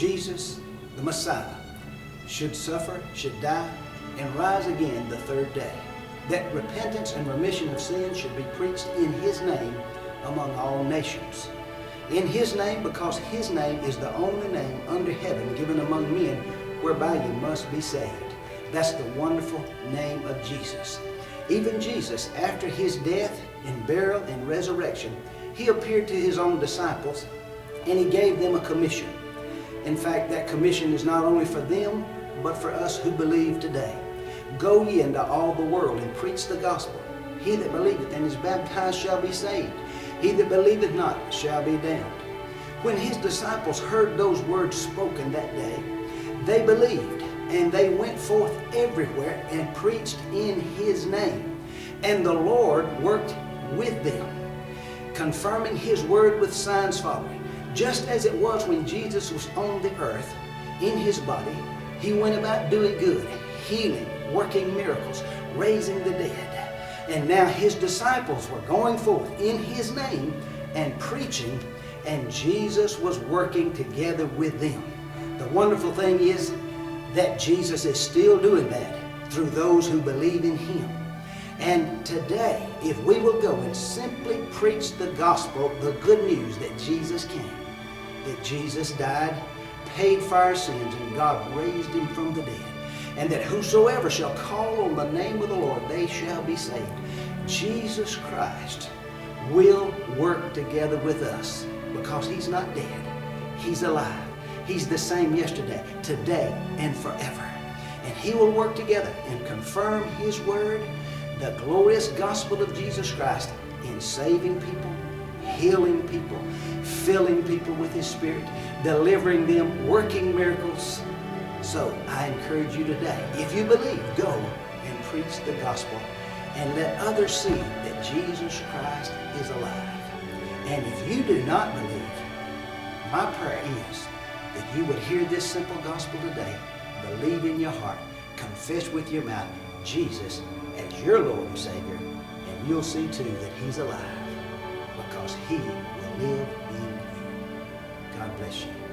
Jesus, the Messiah, should suffer, should die, and rise again the third day. That repentance and remission of sins should be preached in His name among all nations. In His name, because His name is the only name under heaven given among men whereby you must be saved. That's the wonderful name of Jesus. Even Jesus, after His death and burial and resurrection, He appeared to His own disciples and He gave them a commission. In fact, that commission is not only for them, but for us who believe today. Go ye into all the world and preach the gospel. He that believeth and is baptized shall be saved. He that believeth not shall be damned. When His disciples heard those words spoken that day, they believed, and they went forth everywhere and preached in His name. And the Lord worked with them, confirming His word with signs following. Just as it was when Jesus was on the earth in His body, He went about doing good, healing, working miracles, raising the dead. And now His disciples were going forth in His name and preaching, and Jesus was working together with them. The wonderful thing is that Jesus is still doing that through those who believe in Him. And today, if we will go and simply preach the gospel, the good news that Jesus came, that Jesus died, paid for our sins, and God raised Him from the dead, and that whosoever shall call on the name of the Lord, they shall be saved. Jesus Christ will work together with us because He's not dead. He's alive. He's the same yesterday, today, and forever. And He will work together and confirm His word, the glorious gospel of Jesus Christ, in saving people, healing people, filling people with His Spirit, delivering them, working miracles. So I encourage you today, if you believe, go and preach the gospel and let others see that Jesus Christ is alive. And if you do not believe, my prayer is that you would hear this simple gospel today, believe in your heart, confess with your mouth Jesus as your Lord and Savior, and you'll see too that He's alive because He will live in you. God bless you.